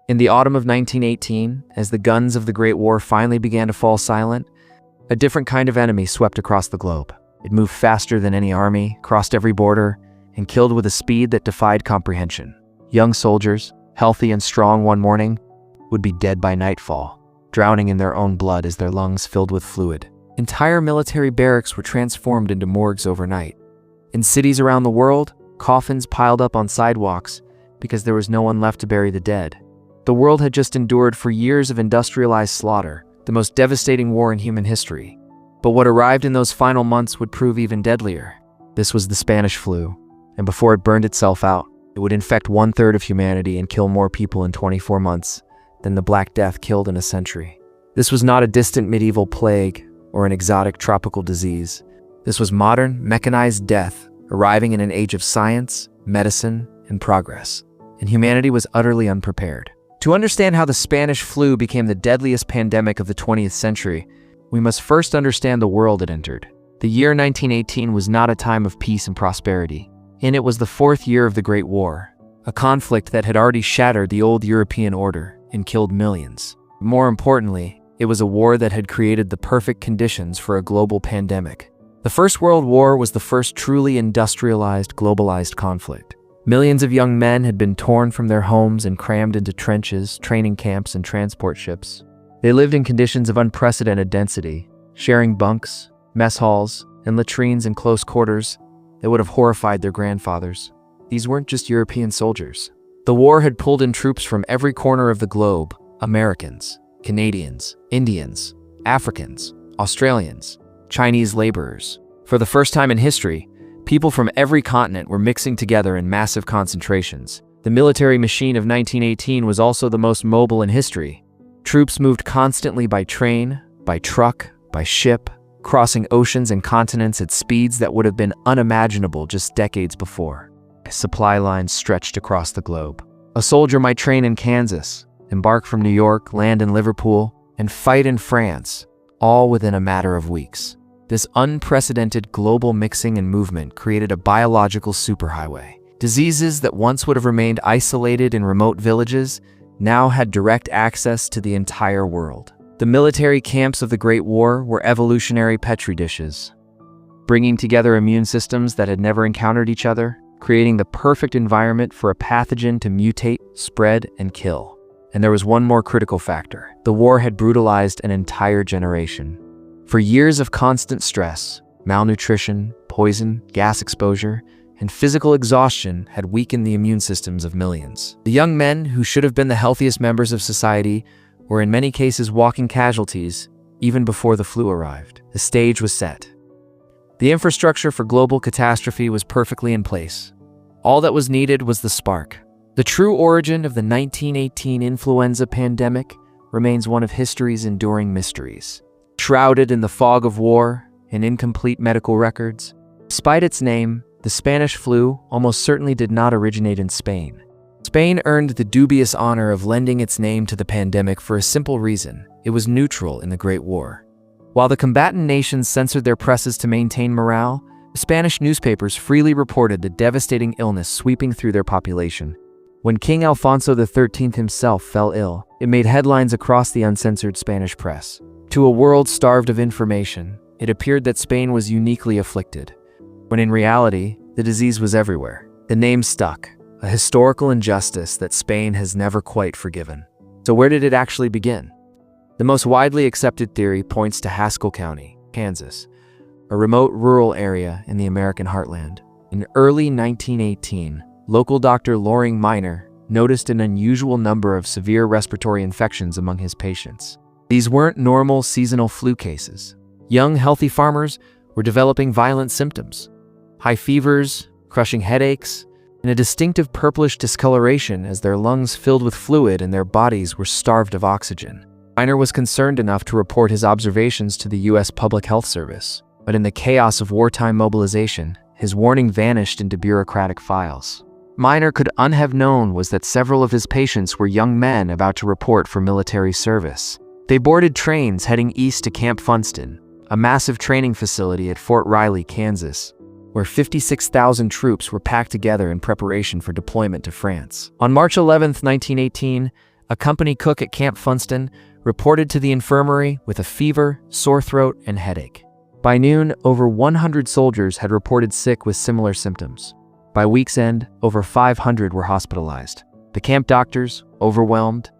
In the autumn of 1918, as the guns of the Great War finally began to fall silent, a different kind of enemy swept across the globe. It moved faster than any army, crossed every border, and killed with a speed that defied comprehension. Young soldiers, healthy and strong one morning, would be dead by nightfall, drowning in their own blood as their lungs filled with fluid. Entire military barracks were transformed into morgues overnight. In cities around the world, coffins piled up on sidewalks because there was no one left to bury the dead. The world had just endured for years of industrialized slaughter, the most devastating war in human history. But what arrived in those final months would prove even deadlier. This was the Spanish flu, and before it burned itself out, it would infect 1/3 of humanity and kill more people in 24 months than the Black Death killed in a century. This was not a distant medieval plague or an exotic tropical disease. This was modern, mechanized death, arriving in an age of science, medicine, and progress. And humanity was utterly unprepared. To understand how the Spanish flu became the deadliest pandemic of the 20th century, we must first understand the world it entered. The year 1918 was not a time of peace and prosperity. In it was the 4th year of the Great War, a conflict that had already shattered the old European order and killed millions. More importantly, it was a war that had created the perfect conditions for a global pandemic. The First World War was the first truly industrialized, globalized conflict. Millions of young men had been torn from their homes and crammed into trenches, training camps, and transport ships. They lived in conditions of unprecedented density, sharing bunks, mess halls, and latrines in close quarters that would have horrified their grandfathers. These weren't just European soldiers. The war had pulled in troops from every corner of the globe: Americans, Canadians, Indians, Africans, Australians, Chinese laborers. For the first time in history, people from every continent were mixing together in massive concentrations. The military machine of 1918 was also the most mobile in history. Troops moved constantly by train, by truck, by ship, crossing oceans and continents at speeds that would have been unimaginable just decades before. Supply lines stretched across the globe. A soldier might train in Kansas, embark from New York, land in Liverpool, and fight in France, all within a matter of weeks. This unprecedented global mixing and movement created a biological superhighway. Diseases that once would have remained isolated in remote villages now had direct access to the entire world. The military camps of the Great War were evolutionary petri dishes, bringing together immune systems that had never encountered each other, creating the perfect environment for a pathogen to mutate, spread, and kill. And there was one more critical factor. The war had brutalized an entire generation. For years of constant stress, malnutrition, poison, gas exposure, and physical exhaustion had weakened the immune systems of millions. The young men, who should have been the healthiest members of society, were in many cases walking casualties even before the flu arrived. The stage was set. The infrastructure for global catastrophe was perfectly in place. All that was needed was the spark. The true origin of the 1918 influenza pandemic remains one of history's enduring mysteries. Shrouded in the fog of war and incomplete medical records, despite its name, the Spanish flu almost certainly did not originate in Spain. Spain earned the dubious honor of lending its name to the pandemic for a simple reason: it was neutral in the Great War. While the combatant nations censored their presses to maintain morale, Spanish newspapers freely reported the devastating illness sweeping through their population. When King Alfonso XIII himself fell ill, it made headlines across the uncensored Spanish press. To a world starved of information, it appeared that Spain was uniquely afflicted, when in reality, the disease was everywhere. The name stuck, a historical injustice that Spain has never quite forgiven. So where did it actually begin? The most widely accepted theory points to Haskell County, Kansas, a remote rural area in the American heartland. In early 1918, local Dr. Loring Minor noticed an unusual number of severe respiratory infections among his patients. These weren't normal seasonal flu cases. Young, healthy farmers were developing violent symptoms: high fevers, crushing headaches, and a distinctive purplish discoloration as their lungs filled with fluid and their bodies were starved of oxygen. Minor was concerned enough to report his observations to the U.S. Public Health Service, but in the chaos of wartime mobilization, his warning vanished into bureaucratic files. Minor could have known was that several of his patients were young men about to report for military service. They boarded trains heading east to Camp Funston, a massive training facility at Fort Riley, Kansas, where 56,000 troops were packed together in preparation for deployment to France. On March 11, 1918, A company cook at Camp Funston reported to the infirmary with a fever, sore throat, and headache. By noon, over 100 soldiers had reported sick with similar symptoms. By week's end, over 500 were hospitalized. The camp doctors, overwhelmed,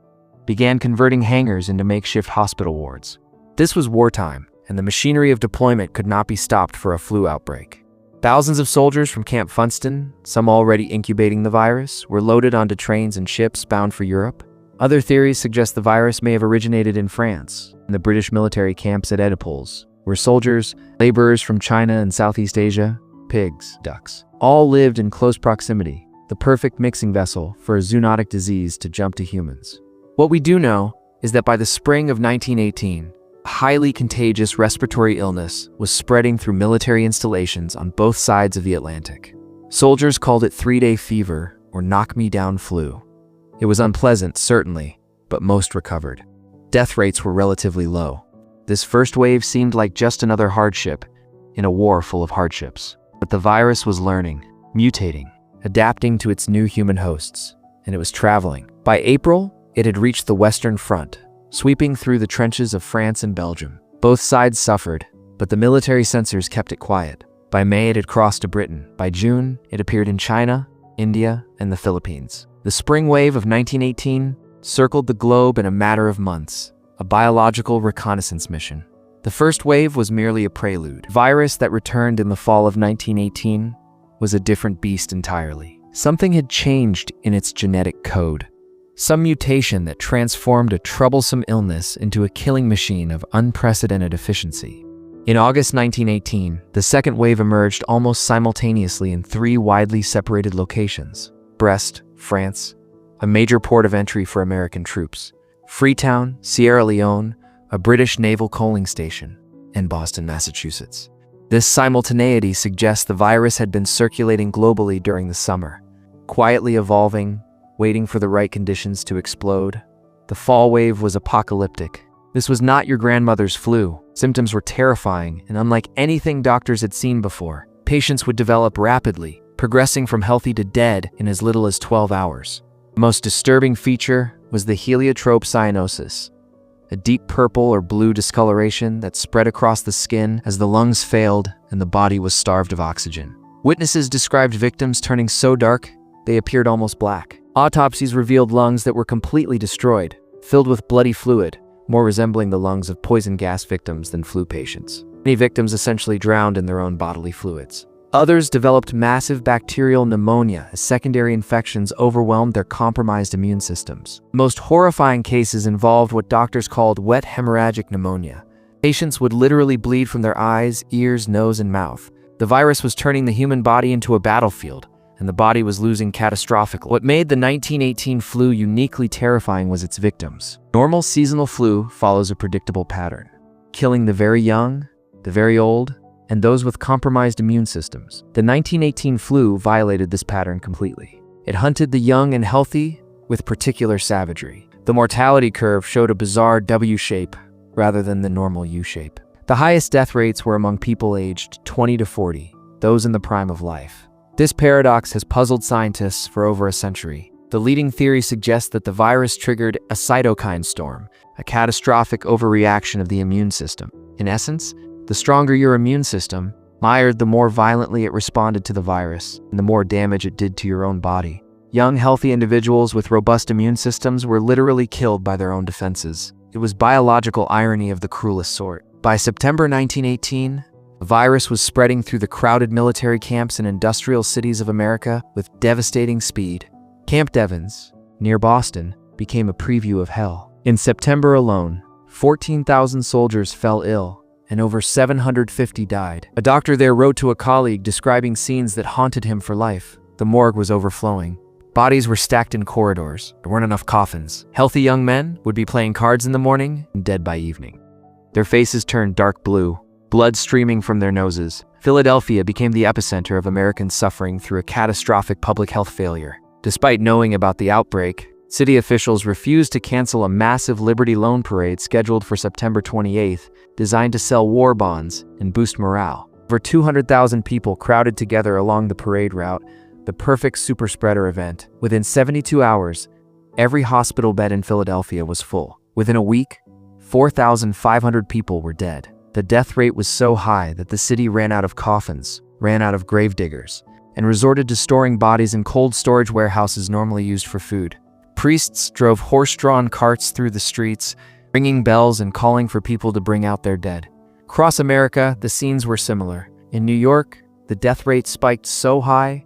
began converting hangars into makeshift hospital wards. This was wartime, and the machinery of deployment could not be stopped for a flu outbreak. Thousands of soldiers from Camp Funston, some already incubating the virus, were loaded onto trains and ships bound for Europe. Other theories suggest the virus may have originated in France, in the British military camps at Oedipals, where soldiers, laborers from China and Southeast Asia, pigs, ducks, all lived in close proximity, the perfect mixing vessel for a zoonotic disease to jump to humans. What we do know is that by the spring of 1918, a highly contagious respiratory illness was spreading through military installations on both sides of the Atlantic. Soldiers called it 3-day fever or knock-me-down flu. It was unpleasant, certainly, but most recovered. Death rates were relatively low. This first wave seemed like just another hardship in a war full of hardships. But the virus was learning, mutating, adapting to its new human hosts, and it was traveling. By April, it had reached the Western Front, sweeping through the trenches of France and Belgium. Both sides suffered, but the military censors kept it quiet. By May, it had crossed to Britain. By June, it appeared in China, India, and the Philippines. The spring wave of 1918 circled the globe in a matter of months, a biological reconnaissance mission. The first wave was merely a prelude. The virus that returned in the fall of 1918 was a different beast entirely. Something had changed in its genetic code. Some mutation that transformed a troublesome illness into a killing machine of unprecedented efficiency. In August 1918, the second wave emerged almost simultaneously in 3 widely separated locations: Brest, France, a major port of entry for American troops; Freetown, Sierra Leone, a British naval coaling station; and Boston, Massachusetts. This simultaneity suggests the virus had been circulating globally during the summer, quietly evolving, waiting for the right conditions to explode. The fall wave was apocalyptic. This was not your grandmother's flu. Symptoms were terrifying, and unlike anything doctors had seen before, patients would develop rapidly, progressing from healthy to dead in as little as 12 hours. The most disturbing feature was the heliotrope cyanosis, a deep purple or blue discoloration that spread across the skin as the lungs failed and the body was starved of oxygen. Witnesses described victims turning so dark they appeared almost black. Autopsies revealed lungs that were completely destroyed, filled with bloody fluid, more resembling the lungs of poison gas victims than flu patients. Many victims essentially drowned in their own bodily fluids. Others developed massive bacterial pneumonia as secondary infections overwhelmed their compromised immune systems. Most horrifying cases involved what doctors called wet hemorrhagic pneumonia. Patients would literally bleed from their eyes, ears, nose, and mouth. The virus was turning the human body into a battlefield, and the body was losing catastrophically. What made the 1918 flu uniquely terrifying was its victims. Normal seasonal flu follows a predictable pattern, killing the very young, the very old, and those with compromised immune systems. The 1918 flu violated this pattern completely. It hunted the young and healthy with particular savagery. The mortality curve showed a bizarre W shape rather than the normal U shape. The highest death rates were among people aged 20 to 40, those in the prime of life. This paradox has puzzled scientists for over a century. The leading theory suggests that the virus triggered a cytokine storm, a catastrophic overreaction of the immune system. In essence, the stronger your immune system, the more violently it responded to the virus, and the more damage it did to your own body. Young, healthy individuals with robust immune systems were literally killed by their own defenses. It was biological irony of the cruelest sort. By September 1918, the virus was spreading through the crowded military camps and industrial cities of America with devastating speed. Camp Devens, near Boston, became a preview of hell. In September alone, 14,000 soldiers fell ill, and over 750 died. A doctor there wrote to a colleague describing scenes that haunted him for life. The morgue was overflowing. Bodies were stacked in corridors. There weren't enough coffins. Healthy young men would be playing cards in the morning and dead by evening. Their faces turned dark blue, blood streaming from their noses. Philadelphia became the epicenter of American suffering through a catastrophic public health failure. Despite knowing about the outbreak, city officials refused to cancel a massive Liberty Loan Parade scheduled for September 28th, designed to sell war bonds and boost morale. Over 200,000 people crowded together along the parade route, the perfect superspreader event. Within 72 hours, Every hospital bed in Philadelphia was full. Within a week, 4,500 people were dead. The death rate was so high that the city ran out of coffins, ran out of gravediggers, and resorted to storing bodies in cold storage warehouses normally used for food. Priests drove horse-drawn carts through the streets, ringing bells and calling for people to bring out their dead. Across America, the scenes were similar. In New York, the death rate spiked so high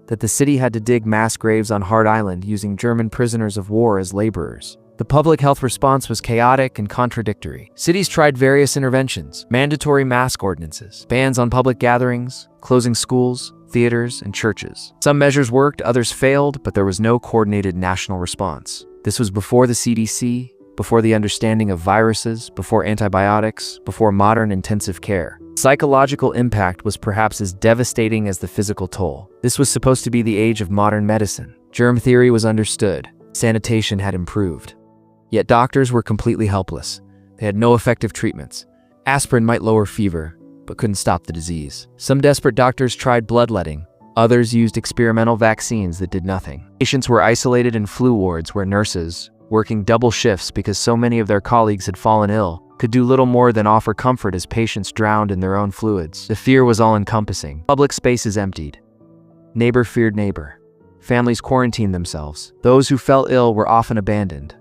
that the city had to dig mass graves on Hard Island using German prisoners of war as laborers. The public health response was chaotic and contradictory. Cities tried various interventions: mandatory mask ordinances, bans on public gatherings, closing schools, theaters, and churches. Some measures worked, others failed, but there was no coordinated national response. This was before the CDC, before the understanding of viruses, before antibiotics, before modern intensive care. Psychological impact was perhaps as devastating as the physical toll. This was supposed to be the age of modern medicine. Germ theory was understood. Sanitation had improved. Yet doctors were completely helpless. They had no effective treatments. Aspirin might lower fever, but couldn't stop the disease. Some desperate doctors tried bloodletting. Others used experimental vaccines that did nothing. Patients were isolated in flu wards where nurses, working double shifts because so many of their colleagues had fallen ill, could do little more than offer comfort as patients drowned in their own fluids. The fear was all-encompassing. Public spaces emptied. Neighbor feared neighbor. Families quarantined themselves. Those who fell ill were often abandoned,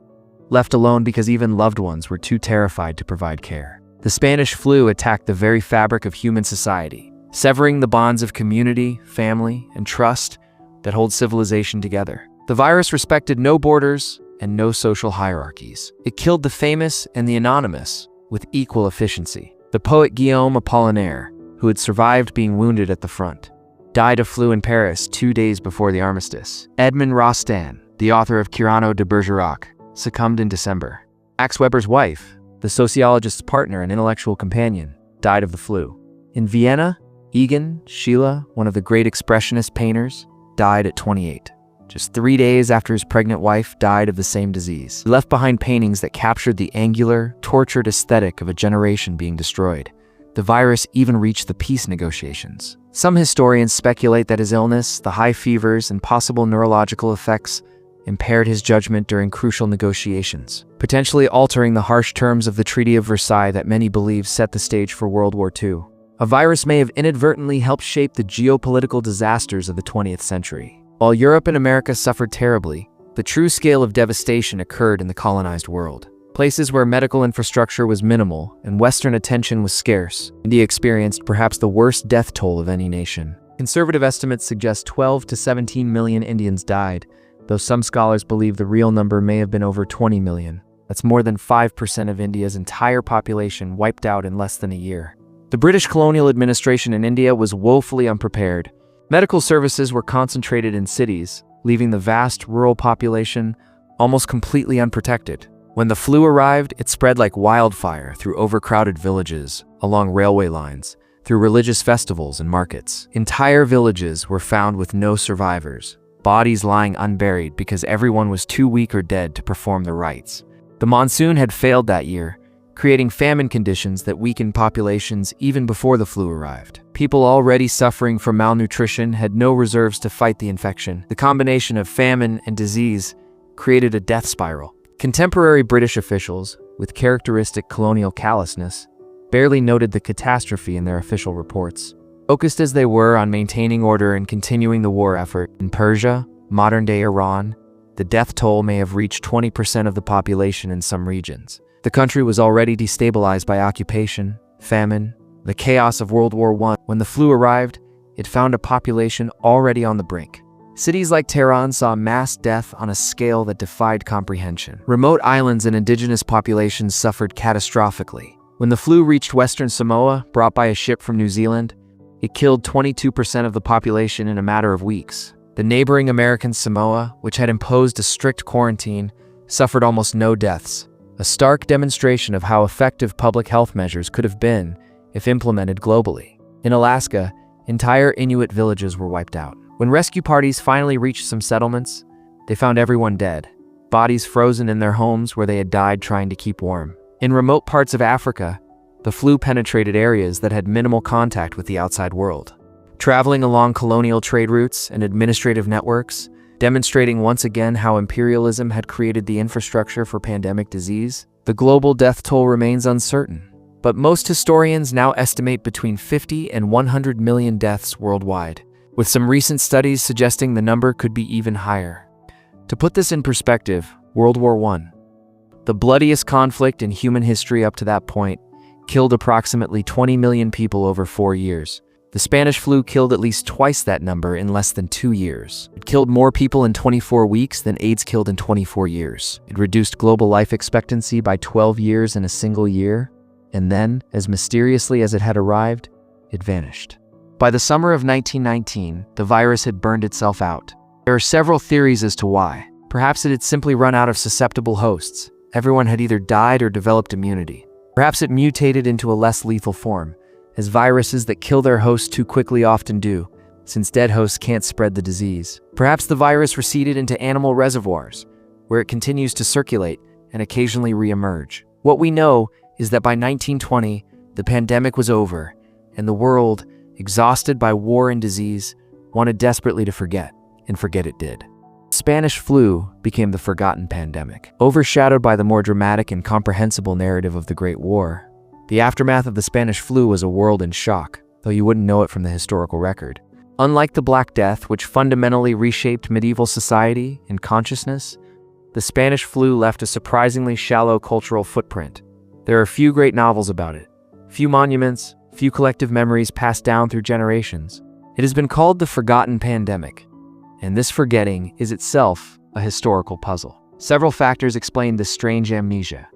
left alone because even loved ones were too terrified to provide care. The Spanish flu attacked the very fabric of human society, severing the bonds of community, family, and trust that hold civilization together. The virus respected no borders and no social hierarchies. It killed the famous and the anonymous with equal efficiency. The poet Guillaume Apollinaire, who had survived being wounded at the front, died of flu in Paris 2 days before the armistice. Edmond Rostand, the author of Cyrano de Bergerac, succumbed in December. Max Weber's wife, the sociologist's partner and intellectual companion, died of the flu. In Vienna, Egon Schiele, one of the great expressionist painters, died at 28. Just 3 days after his pregnant wife died of the same disease. He left behind paintings that captured the angular, tortured aesthetic of a generation being destroyed. The virus even reached the peace negotiations. Some historians speculate that his illness, the high fevers, and possible neurological effects impaired his judgment during crucial negotiations, potentially altering the harsh terms of the Treaty of Versailles that many believe set the stage for World War II. A virus may have inadvertently helped shape the geopolitical disasters of the 20th century. While Europe and America suffered terribly, the true scale of devastation occurred in the colonized world. Places where medical infrastructure was minimal and Western attention was scarce, India experienced perhaps the worst death toll of any nation. Conservative estimates suggest 12 to 17 million Indians died, though some scholars believe the real number may have been over 20 million. That's more than 5% of India's entire population wiped out in less than a year. The British colonial administration in India was woefully unprepared. Medical services were concentrated in cities, leaving the vast rural population almost completely unprotected. When the flu arrived, it spread like wildfire through overcrowded villages, along railway lines, through religious festivals and markets. Entire villages were found with no survivors, bodies lying unburied because everyone was too weak or dead to perform the rites. The monsoon had failed that year, creating famine conditions that weakened populations even before the flu arrived. People already suffering from malnutrition had no reserves to fight the infection. The combination of famine and disease created a death spiral. Contemporary British officials, with characteristic colonial callousness, barely noted the catastrophe in their official reports. Focused as they were on maintaining order and continuing the war effort, in Persia, modern-day Iran, the death toll may have reached 20% of the population in some regions. The country was already destabilized by occupation, famine, the chaos of World War I. When the flu arrived, it found a population already on the brink. Cities like Tehran saw mass death on a scale that defied comprehension. Remote islands and indigenous populations suffered catastrophically. When the flu reached Western Samoa, brought by a ship from New Zealand, it killed 22% of the population in a matter of weeks. The neighboring American Samoa, which had imposed a strict quarantine, suffered almost no deaths. A stark demonstration of how effective public health measures could have been if implemented globally. In Alaska, entire Inuit villages were wiped out. When rescue parties finally reached some settlements, they found everyone dead, bodies frozen in their homes where they had died trying to keep warm. In remote parts of Africa, the flu penetrated areas that had minimal contact with the outside world. Traveling along colonial trade routes and administrative networks, demonstrating once again how imperialism had created the infrastructure for pandemic disease. The global death toll remains uncertain, but most historians now estimate between 50 and 100 million deaths worldwide, with some recent studies suggesting the number could be even higher. To put this in perspective, World War I, the bloodiest conflict in human history up to that point, killed approximately 20 million people over 4 years. The Spanish flu killed at least twice that number in less than 2 years. It killed more people in 24 weeks than AIDS killed in 24 years. It reduced global life expectancy by 12 years in a single year, and then, as mysteriously as it had arrived, it vanished. By the summer of 1919, the virus had burned itself out. There are several theories as to why. Perhaps it had simply run out of susceptible hosts. Everyone had either died or developed immunity. Perhaps it mutated into a less lethal form, as viruses that kill their hosts too quickly often do, since dead hosts can't spread the disease. Perhaps the virus receded into animal reservoirs, where it continues to circulate and occasionally re-emerge. What we know is that by 1920, the pandemic was over, and the world, exhausted by war and disease, wanted desperately to forget, and forget it did. Spanish flu became the forgotten pandemic, overshadowed by the more dramatic and comprehensible narrative of the Great War. The aftermath of the Spanish flu was a world in shock, though you wouldn't know it from the historical record. Unlike the Black Death, which fundamentally reshaped medieval society and consciousness, the Spanish flu left a surprisingly shallow cultural footprint. There are few great novels about it, few monuments, few collective memories passed down through generations. It has been called the forgotten pandemic, and this forgetting is itself a historical puzzle. Several factors explain this strange amnesia.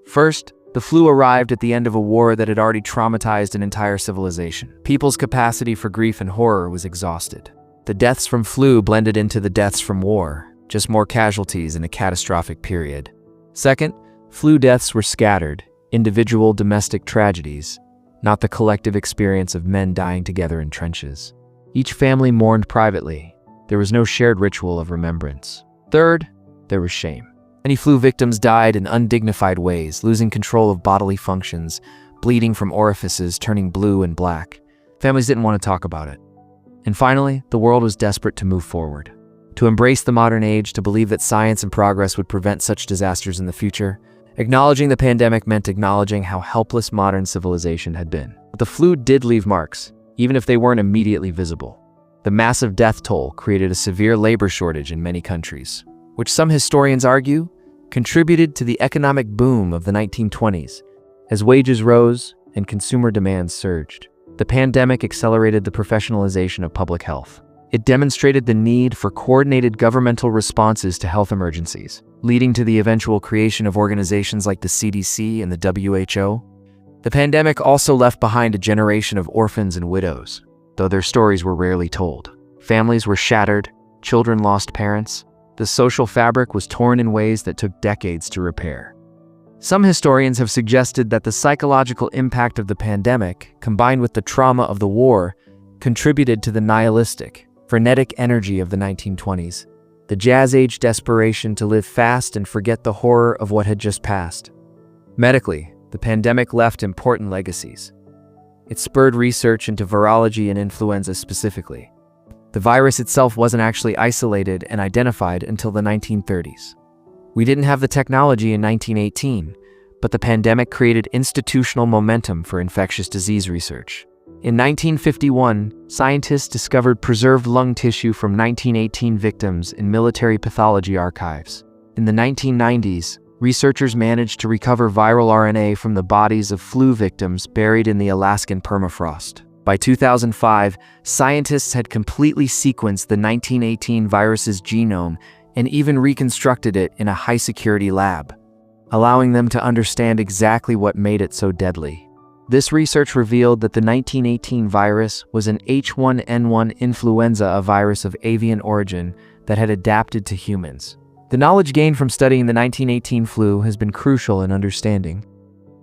First, the flu arrived at the end of a war that had already traumatized an entire civilization. People's capacity for grief and horror was exhausted. The deaths from flu blended into the deaths from war, just more casualties in a catastrophic period. Second, flu deaths were scattered, individual domestic tragedies, not the collective experience of men dying together in trenches. Each family mourned privately. There was no shared ritual of remembrance. Third, there was shame. Many flu victims died in undignified ways, losing control of bodily functions, bleeding from orifices, turning blue and black. Families didn't want to talk about it. And finally, the world was desperate to move forward, to embrace the modern age, to believe that science and progress would prevent such disasters in the future. Acknowledging the pandemic meant acknowledging how helpless modern civilization had been. But the flu did leave marks, even if they weren't immediately visible. The massive death toll created a severe labor shortage in many countries, which some historians argue contributed to the economic boom of the 1920s, as wages rose and consumer demands surged. The pandemic accelerated the professionalization of public health. It demonstrated the need for coordinated governmental responses to health emergencies, leading to the eventual creation of organizations like the CDC and the WHO. The pandemic also left behind a generation of orphans and widows, though their stories were rarely told. Families were shattered, children lost parents. The social fabric was torn in ways that took decades to repair. Some historians have suggested that the psychological impact of the pandemic, combined with the trauma of the war, contributed to the nihilistic, frenetic energy of the 1920s, the jazz-age desperation to live fast and forget the horror of what had just passed. Medically, the pandemic left important legacies. It spurred research into virology and influenza specifically. The virus itself wasn't actually isolated and identified until the 1930s. We didn't have the technology in 1918, but the pandemic created institutional momentum for infectious disease research. In 1951, scientists discovered preserved lung tissue from 1918 victims in military pathology archives. In the 1990s, researchers managed to recover viral RNA from the bodies of flu victims buried in the Alaskan permafrost. By 2005, scientists had completely sequenced the 1918 virus's genome and even reconstructed it in a high-security lab, allowing them to understand exactly what made it so deadly. This research revealed that the 1918 virus was an H1N1 influenza, a virus of avian origin that had adapted to humans. The knowledge gained from studying the 1918 flu has been crucial in understanding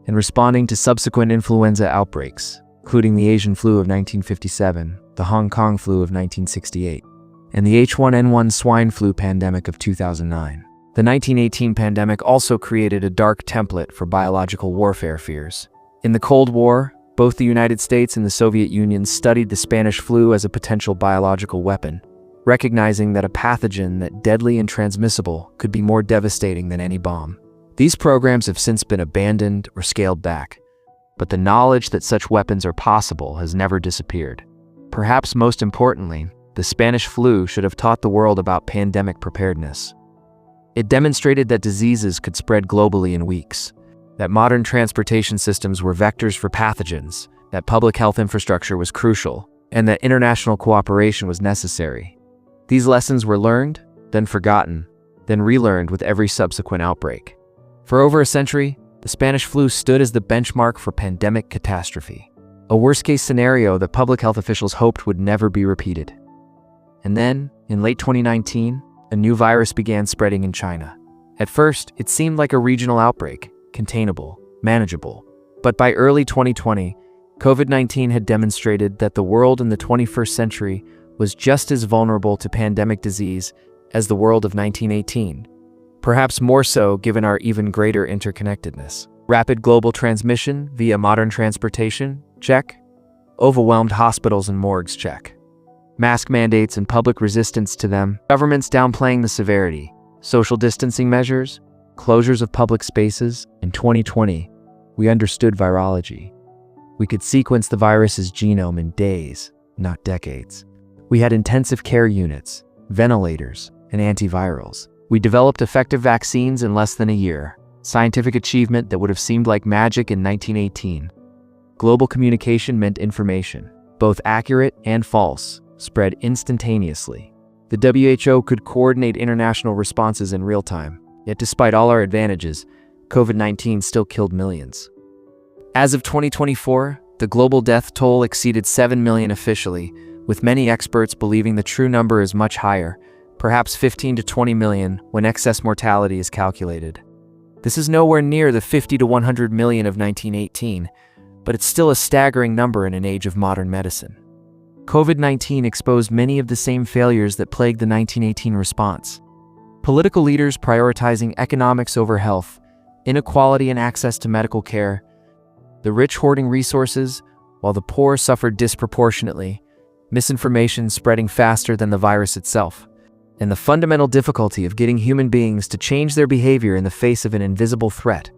and responding to subsequent influenza outbreaks, including the Asian flu of 1957, the Hong Kong flu of 1968, and the H1N1 swine flu pandemic of 2009. The 1918 pandemic also created a dark template for biological warfare fears. In the Cold War, both the United States and the Soviet Union studied the Spanish flu as a potential biological weapon. recognizing that a pathogen that deadly and transmissible could be more devastating than any bomb. These programs have since been abandoned or scaled back, but the knowledge that such weapons are possible has never disappeared. Perhaps most importantly, the Spanish flu should have taught the world about pandemic preparedness. It demonstrated that diseases could spread globally in weeks, that modern transportation systems were vectors for pathogens, that public health infrastructure was crucial, and that international cooperation was necessary. These lessons were learned, then forgotten, then relearned with every subsequent outbreak. For over a century, the Spanish flu stood as the benchmark for pandemic catastrophe, a worst-case scenario that public health officials hoped would never be repeated. And then, in late 2019, a new virus began spreading in China. At first, it seemed like a regional outbreak, containable, manageable. But by early 2020, COVID-19 had demonstrated that the world in the 21st century was just as vulnerable to pandemic disease as the world of 1918. Perhaps more so given our even greater interconnectedness. Rapid global transmission via modern transportation? Check. Overwhelmed hospitals and morgues? Check. Mask mandates and public resistance to them. Governments downplaying the severity. Social distancing measures. Closures of public spaces. In 2020, we understood virology. We could sequence the virus's genome in days, not decades. We had intensive care units, ventilators, and antivirals. We developed effective vaccines in less than a year, scientific achievement that would have seemed like magic in 1918. Global communication meant information, both accurate and false, spread instantaneously. The WHO could coordinate international responses in real time, yet despite all our advantages, COVID-19 still killed millions. As of 2024, the global death toll exceeded 7 million officially, with many experts believing the true number is much higher, perhaps 15 to 20 million when excess mortality is calculated. This is nowhere near the 50 to 100 million of 1918, but it's still a staggering number in an age of modern medicine. COVID-19 exposed many of the same failures that plagued the 1918 response. Political leaders prioritizing economics over health, inequality in access to medical care, the rich hoarding resources while the poor suffered disproportionately, misinformation spreading faster than the virus itself, and the fundamental difficulty of getting human beings to change their behavior in the face of an invisible threat.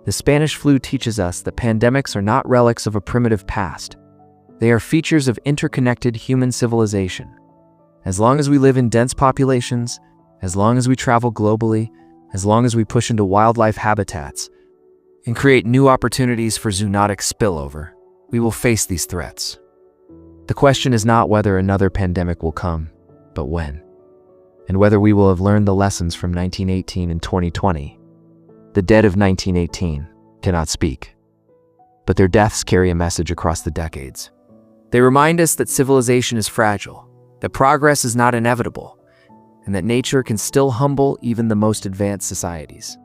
The Spanish flu teaches us that pandemics are not relics of a primitive past. They are features of interconnected human civilization. As long as we live in dense populations, as long as we travel globally, as long as we push into wildlife habitats, and create new opportunities for zoonotic spillover, we will face these threats. The question is not whether another pandemic will come, but when, and whether we will have learned the lessons from 1918 and 2020. The dead of 1918 cannot speak, but their deaths carry a message across the decades. They remind us that civilization is fragile, that progress is not inevitable, and that nature can still humble even the most advanced societies.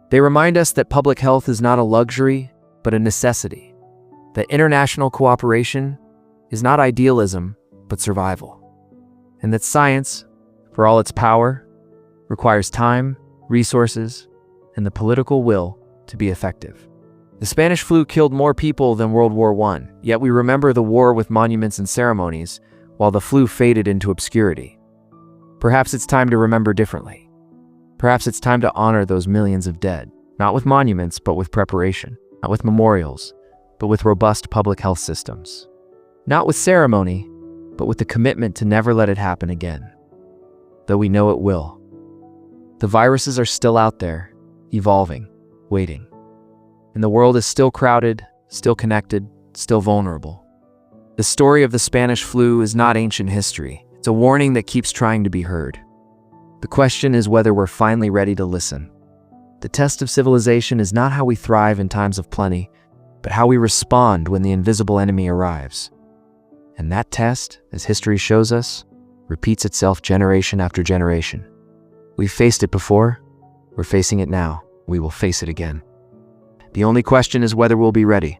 They remind us that public health is not a luxury, but a necessity, that international cooperation is not idealism, but survival, and that science, for all its power, requires time, resources, and the political will to be effective. The Spanish flu killed more people than World War I, yet we remember the war with monuments and ceremonies, while the flu faded into obscurity. Perhaps it's time to remember differently. Perhaps it's time to honor those millions of dead, not with monuments, but with preparation, not with memorials, but with robust public health systems. Not with ceremony, but with the commitment to never let it happen again. Though we know it will. The viruses are still out there, evolving, waiting. And the world is still crowded, still connected, still vulnerable. The story of the Spanish flu is not ancient history. It's a warning that keeps trying to be heard. The question is whether we're finally ready to listen. The test of civilization is not how we thrive in times of plenty, but how we respond when the invisible enemy arrives. And that test, as history shows us, repeats itself generation after generation. We've faced it before, we're facing it now, we will face it again. The only question is whether we'll be ready.